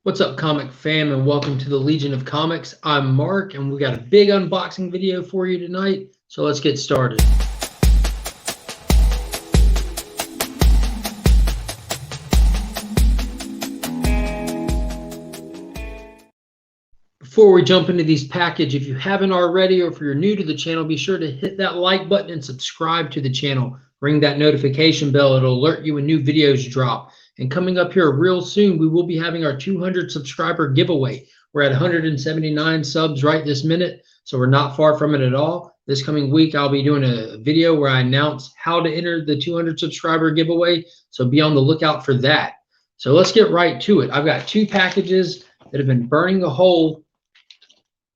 What's up, comic fam, and welcome to the Legion of Comics. I'm Mark, and we got a big unboxing video for you tonight, so let's get started. Before we jump into these packages, if you haven't already, or if you're new to the channel, be sure to hit that like button and subscribe to the channel. Ring that notification bell. It'll alert you when new videos drop. And coming up here real soon, we will be having our 200 subscriber giveaway. We're at 179 subs right this minute, so we're not far from it at all. This coming week, I'll be doing a video where I announce how to enter the 200 subscriber giveaway, so be on the lookout for that. So let's get right to it. I've got two packages that have been burning a hole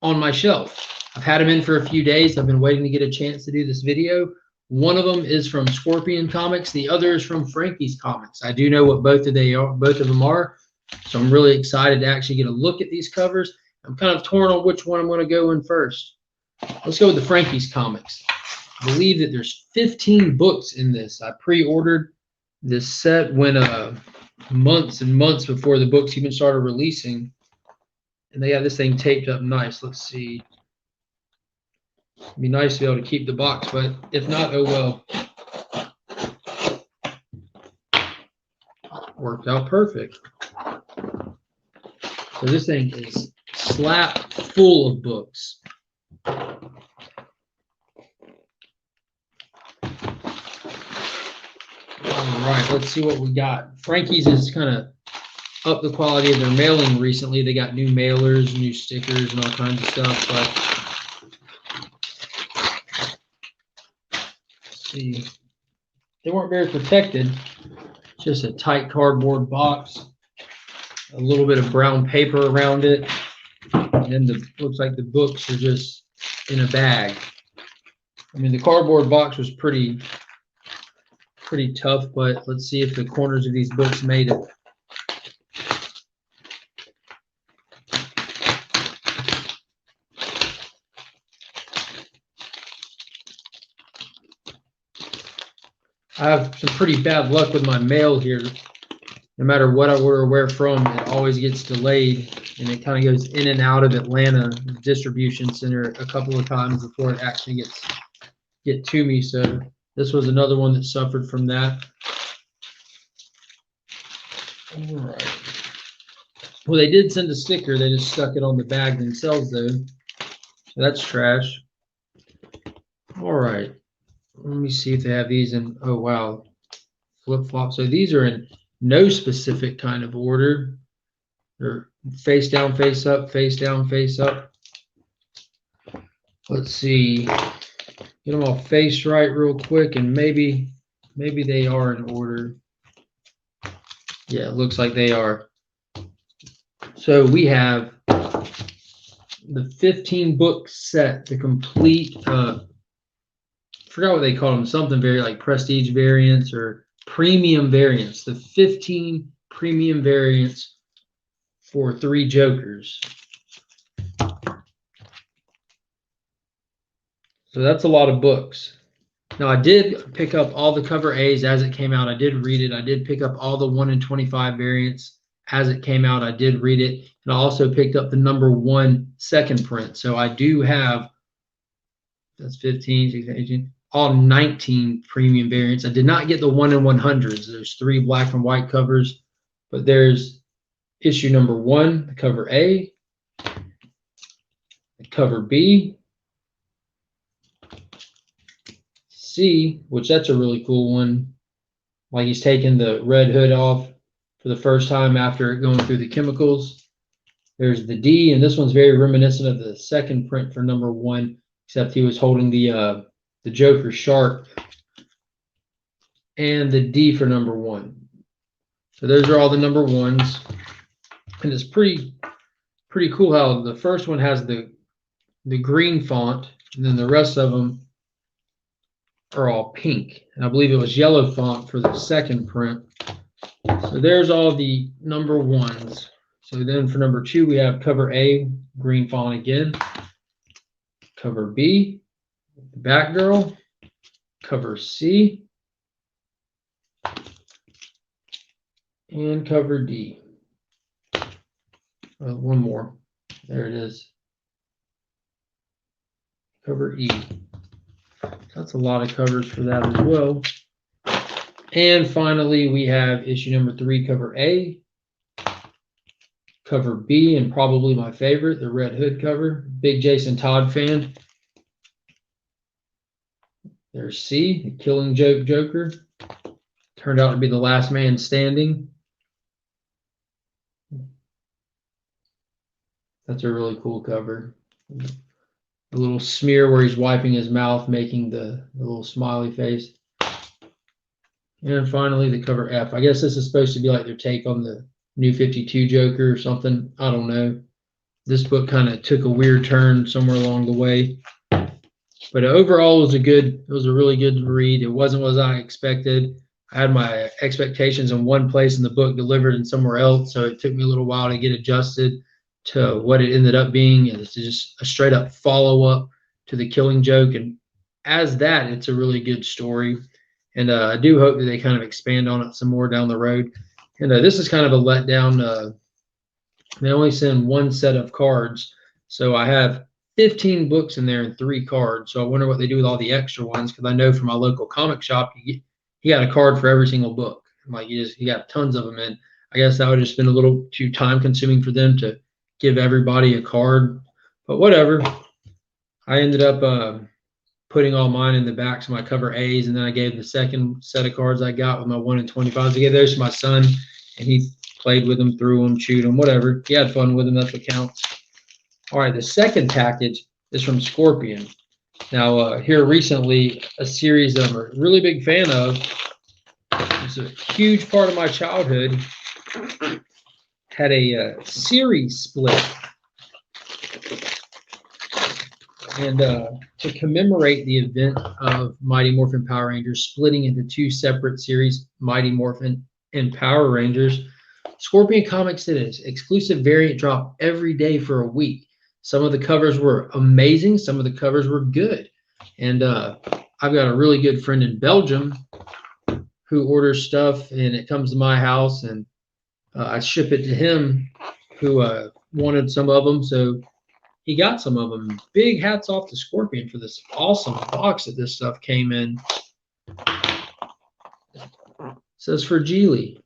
on my shelf. I've had them in for a few days. I've been waiting to get a chance to do this video. One of them is from Morphin Comics. The other is from Frankies Comics. I do know what both of them are, so I'm really excited to actually get a look at these covers. I'm kind of torn on which one I'm going to go in first. Let's go with the Frankies Comics. I believe that there's 15 books in this. I pre-ordered this set when months and months before the books even started releasing. And they have this thing taped up nice. Let's see. It'd be nice to be able to keep the box, but if not, oh well. Worked out perfect. So this thing is slap full of books. All right, let's see what we got. Frankie's is kind of up the quality of their mailing recently. They got new mailers, new stickers, and all kinds of stuff. But let's see, they weren't very protected. Just a tight cardboard box, a little bit of brown paper around it, and then looks like the books are just in a bag. I mean, the cardboard box was pretty tough, but let's see if the corners of these books made it. I have some pretty bad luck with my mail here. No matter what I order where from, it always gets delayed, and it kind of goes in and out of Atlanta distribution center a couple of times before it actually get to me. So this was another one that suffered from that. All right. Well, they did send a sticker. They just stuck it on the bag themselves, though. So that's trash. All right. Let me see if they have these in, oh wow, flip-flop. So these are in no specific kind of order. They're face down, face up, face down, face up. Let's see, get them all face right real quick, and maybe they are in order. Yeah, it looks like they are. So we have the 15 book set, the complete forgot what they call them, something very like prestige variants or premium variants. The 15 premium variants for 3 Jokers. So that's a lot of books. Now I did pick up all the cover A's as it came out. I did read it. I did pick up all the 1 in 25 variants as it came out. I did read it. And I also picked up the #1 second print. So I do have, that's 15, 16, 18. All 19 premium variants. I did not get the 1 in 100s. There's 3 black and white covers, but there's issue #1, the cover A, the cover B, C, which that's a really cool one. Like he's taking the red hood off for the first time after going through the chemicals. There's the D, and this one's very reminiscent of the second print for #1, except he was holding the Joker sharp, and the D for #1. So those are all the #1s, and it's pretty cool how the first one has the green font, and then the rest of them are all pink. And I believe it was yellow font for the second print. So there's all the #1s. So then for #2 we have cover A, green font again, cover B, Batgirl, cover C, and cover D. One more. There it is. Cover E. That's a lot of covers for that as well. And finally, we have issue number 3, cover A, cover B, and probably my favorite, the Red Hood cover. Big Jason Todd fan. There's C, the Killing Joke Joker. Turned out to be the last man standing. That's a really cool cover. The little smear where he's wiping his mouth, making the little smiley face. And finally, the cover F. I guess this is supposed to be like their take on the New 52 Joker or something. I don't know. This book kind of took a weird turn somewhere along the way. But overall, it was a really good read. It wasn't what I expected. I had my expectations in one place and the book delivered in somewhere else. So it took me a little while to get adjusted to what it ended up being. It's just a straight up follow up to The Killing Joke. And as that, it's a really good story. And I do hope that they kind of expand on it some more down the road. And this is kind of a letdown. They only send one set of cards. So I have 15 books in there and 3 cards. So I wonder what they do with all the extra ones, because I know from my local comic shop, you got a card for every single book. Like you got tons of them in. I guess that would have just been a little too time consuming for them to give everybody a card. But whatever. I ended up putting all mine in the backs of my cover A's, and then I gave the second set of cards I got with my 1 in 25s. I gave those to my son, and he played with them, threw them, chewed them, whatever. He had fun with them. That's what counts. All right, the second package is from Scorpion. Now, here recently, a series that I'm a really big fan of. It's a huge part of my childhood. Had a series split. And to commemorate the event of Mighty Morphin Power Rangers splitting into 2 separate series, Mighty Morphin and Power Rangers, Scorpion Comics did an exclusive variant drop every day for a week. Some of the covers were amazing. Some of the covers were good. And I've got a really good friend in Belgium who orders stuff, and it comes to my house, and I ship it to him, who wanted some of them. So he got some of them. Big hats off to Scorpion for this awesome box that this stuff came in. It says for Geely.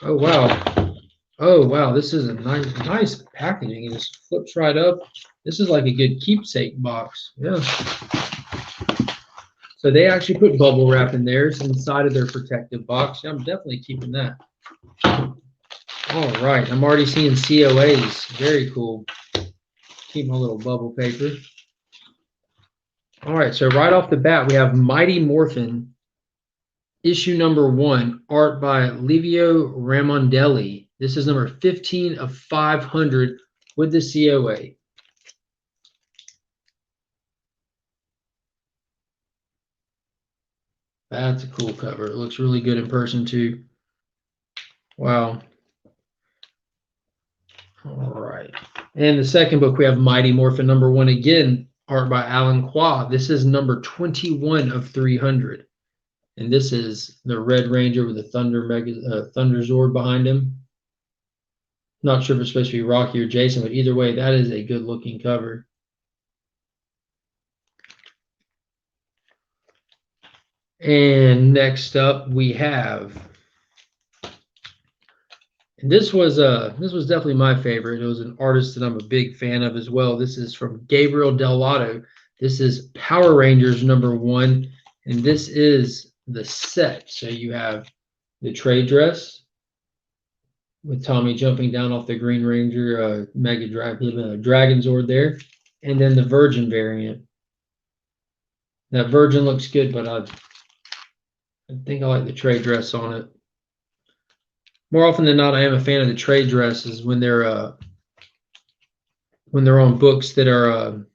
Oh, wow. Oh, wow. This is a nice packaging. It just flips right up. This is like a good keepsake box. Yeah. So they actually put bubble wrap in theirs inside of their protective box. Yeah, I'm definitely keeping that. All right. I'm already seeing COAs. Very cool. Keep my little bubble paper. All right. So right off the bat, we have Mighty Morphin, issue number 1, art by Livio Ramondelli. This is number 15 of 500 with the COA. That's a cool cover. It looks really good in person too. Wow. All right. And the second book, we have Mighty Morphin number 1 again, art by Alan Qua. This is number 21 of 300. And this is the Red Ranger with the Thunder Zord behind him. Not sure if it's supposed to be Rocky or Jason, but either way, that is a good looking cover. And next up we have, and this was definitely my favorite. It was an artist that I'm a big fan of as well. This is from Gabriel Dell'Otto. This is Power Rangers number 1, and this is the set. So you have the trade dress with Tommy jumping down off the Green Ranger Mega Dragon Zord there, and then the Virgin variant. That Virgin looks good, but I think I like the trade dress on it. More often than not, I am a fan of the trade dresses when they're on books that are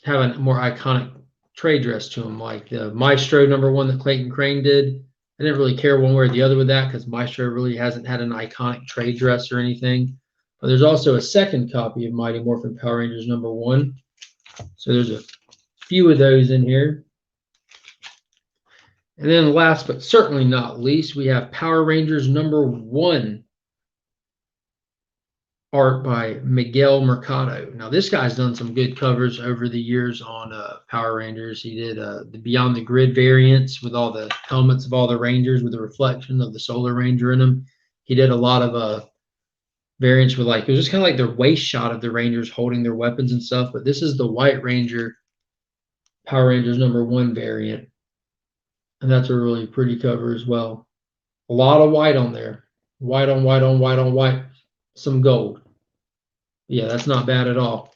have a more iconic trade dress to them, like the Maestro number 1 that Clayton Crane did. I didn't really care one way or the other with that because Maestro really hasn't had an iconic trade dress or anything. But there's also a second copy of Mighty Morphin Power Rangers number 1. So there's a few of those in here. And then last but certainly not least, we have Power Rangers number 1, art by Miguel Mercado. Now, this guy's done some good covers over the years on Power Rangers. He did the Beyond the Grid variants with all the helmets of all the Rangers with the reflection of the Solar Ranger in them. He did a lot of variants with like, it was just kind of like their waist shot of the Rangers holding their weapons and stuff. But this is the White Ranger Power Rangers #1 variant. And that's a really pretty cover as well. A lot of white on there. White on white on white on white. Some gold. Yeah, that's not bad at all.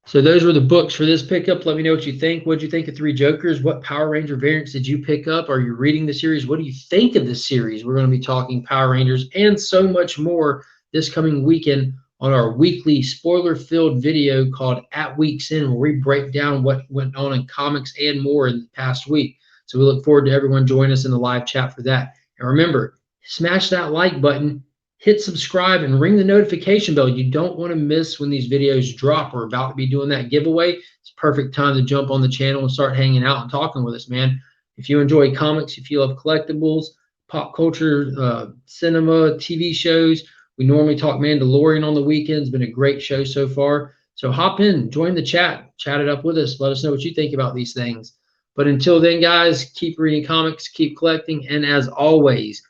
So those were the books for this pickup. Let me know what you think. What did you think of Three Jokers? What Power Ranger variants did you pick up? Are you reading the series? What do you think of this series? We're going to be talking Power Rangers and so much more this coming weekend on our weekly spoiler-filled video called At Week's End, where we break down what went on in comics and more in the past week. So we look forward to everyone joining us in the live chat for that. And remember, smash that like button, hit subscribe, and ring the notification bell. You don't want to miss when these videos drop. We're about to be doing that giveaway. It's a perfect time to jump on the channel and start hanging out and talking with us, man. If you enjoy comics, if you love collectibles, pop culture, cinema, TV shows, we normally talk Mandalorian on the weekends. Been a great show so far. So hop in, join the chat, chat it up with us. Let us know what you think about these things. But until then, guys, keep reading comics, keep collecting, and as always,